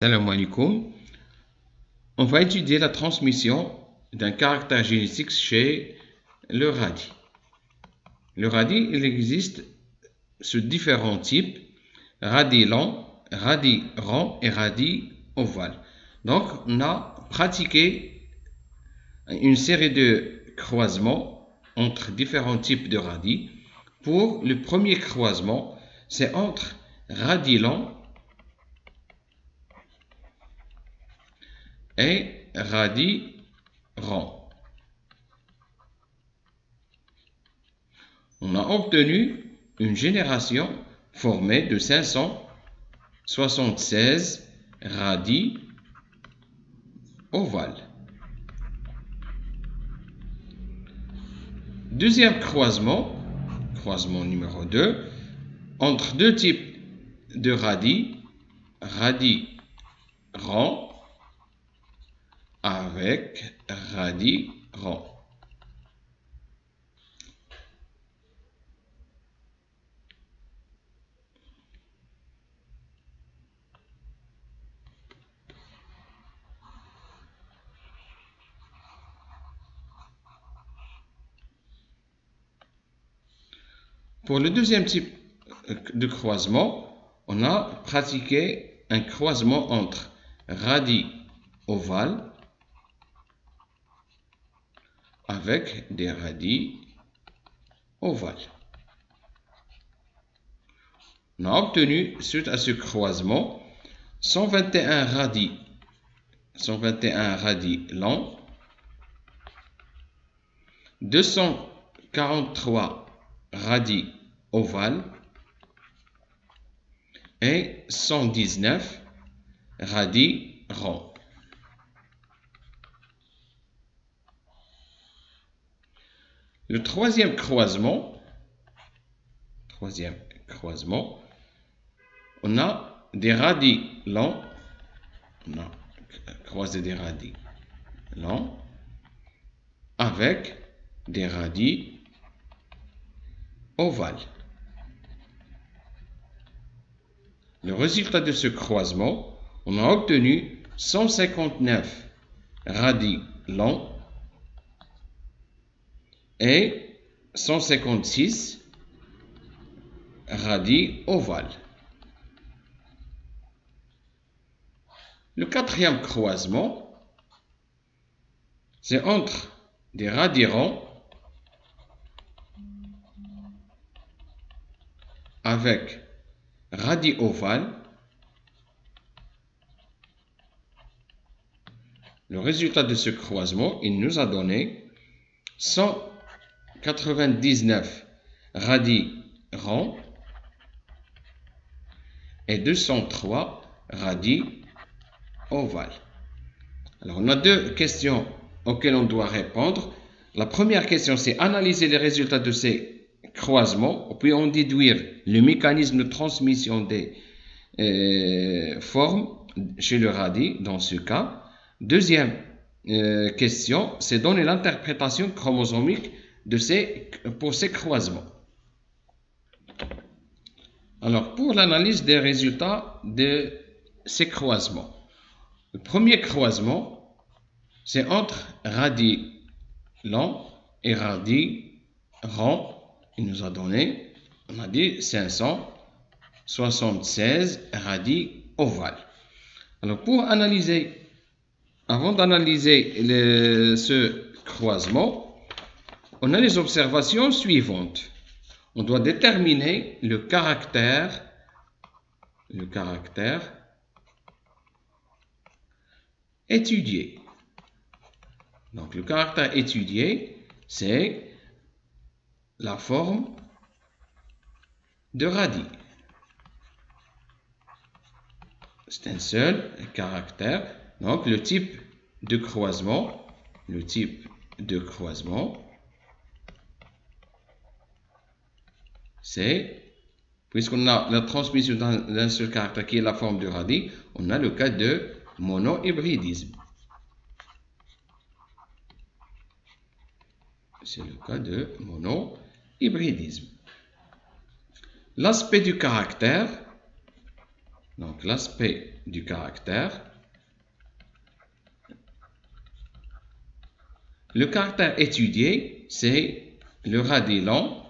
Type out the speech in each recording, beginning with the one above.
Salam alaikum. On va étudier la transmission d'un caractère génétique chez le radis. Le radis, il existe sous différents types: radis lent, radis rond et radis ovale. Donc, on a pratiqué une série de croisements entre différents types de radis. Pour le premier croisement, c'est entre radis lent et radis rond. On a obtenu une génération formée de 576 radis ovales. Deuxième croisement numéro 2, entre deux types de radis, radis rond avec radis rond. Pour le deuxième type de croisement, on a pratiqué un croisement entre radis ovales avec des radis ovales. On a obtenu, suite à ce croisement, 121 radis lents, 243 radis ovales et 119 radis ronds. Le troisième croisement, on a des radis lents, on a croisé des radis lents avec des radis ovales. Le résultat de ce croisement, on a obtenu 159 radis lents et 156 radis ovales. Le quatrième croisement, c'est entre des radis ronds avec radis ovales. Le résultat de ce croisement, il nous a donné 199 radis ronds et 203 radis ovales. Alors, on a deux questions auxquelles on doit répondre. La première question, c'est analyser les résultats de ces croisements, puis en déduire le mécanisme de transmission des formes chez le radis dans ce cas. Deuxième question, c'est donner l'interprétation chromosomique pour ces croisements. Alors, pour l'analyse des résultats de ces croisements, le premier croisement, c'est entre radis lent et radis rond. Il nous a donné, on a dit 576 radis ovales. Alors, avant d'analyser ce croisement, on a les observations suivantes. On doit déterminer le caractère étudié. Donc, le caractère étudié, c'est la forme de radis. C'est un seul caractère. Donc, le type de croisement, c'est, puisqu'on a la transmission d'un seul caractère qui est la forme de radis, on a le cas de monohybridisme. C'est le cas de monohybridisme. L'aspect du caractère Donc l'aspect du caractère. Le caractère étudié, c'est le radis long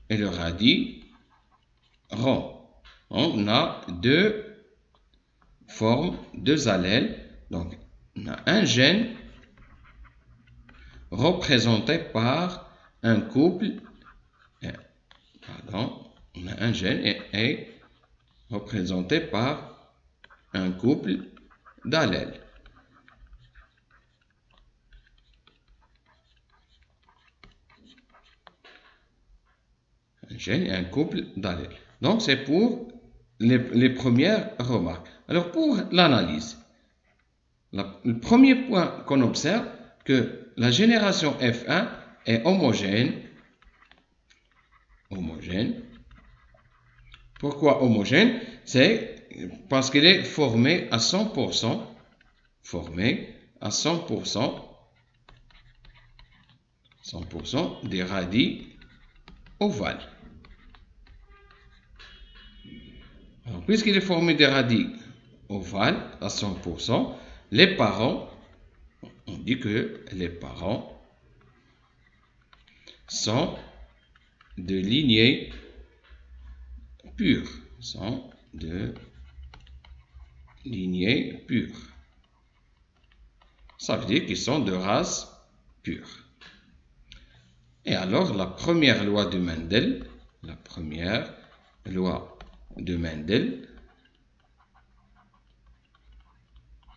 et le radis rond. On a deux formes, deux allèles. Donc, on a un gène représenté par un couple. On a un gène est représenté par un couple d'allèles. Un gène et un couple d'allèles. Donc, c'est pour les premières remarques. Alors, pour l'analyse, le premier point qu'on observe, que la génération F1 est homogène. Pourquoi homogène? C'est parce qu'elle est formée à 100%, des radis ovales. Alors, puisqu'il est formé des radis ovales à 100%, les parents, on dit que les parents sont de lignée pure. Ça veut dire qu'ils sont de race pure. Et alors, la première loi de Mendel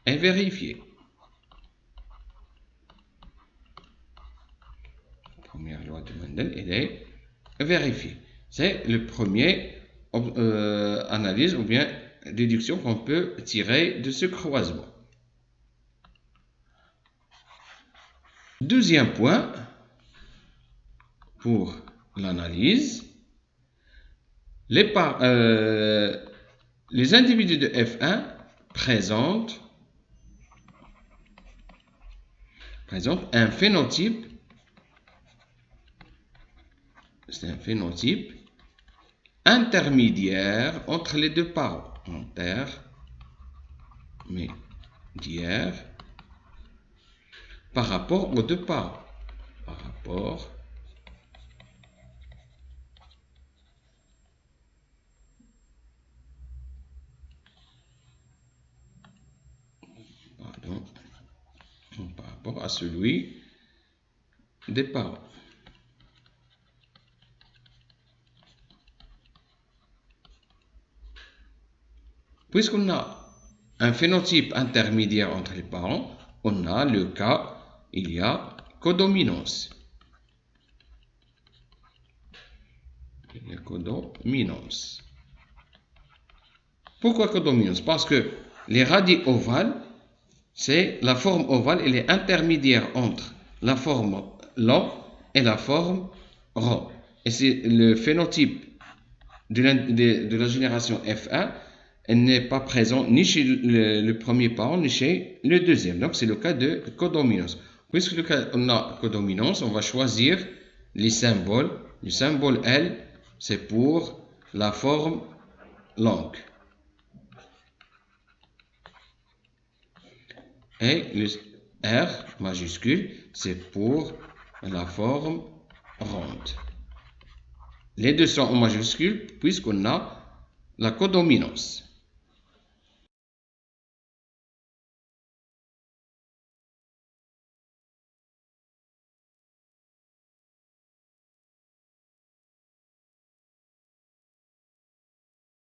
est vérifiée. La première loi de Mendel, elle est vérifiée. C'est le premier analyse ou bien déduction qu'on peut tirer de ce croisement. Deuxième point pour l'analyse, les individus de F1 présentent un phénotype. C'est un phénotype intermédiaire entre les deux parents. Par rapport aux deux parents. Par rapport à celui des parents. Puisqu'on a un phénotype intermédiaire entre les parents, on a le cas, il y a codominance. Pourquoi codominance? Parce que les radis ovales, c'est la forme ovale, elle est intermédiaire entre la forme long et la forme rond. Et c'est le phénotype de la génération F1, elle n'est pas présente ni chez le premier parent ni chez le deuxième. Donc c'est le cas de codominance. Puisque on a codominance, on va choisir les symboles. Le symbole L, c'est pour la forme longue. Et le R majuscule, c'est pour la forme ronde. Les deux sont en majuscule puisqu'on a la codominance.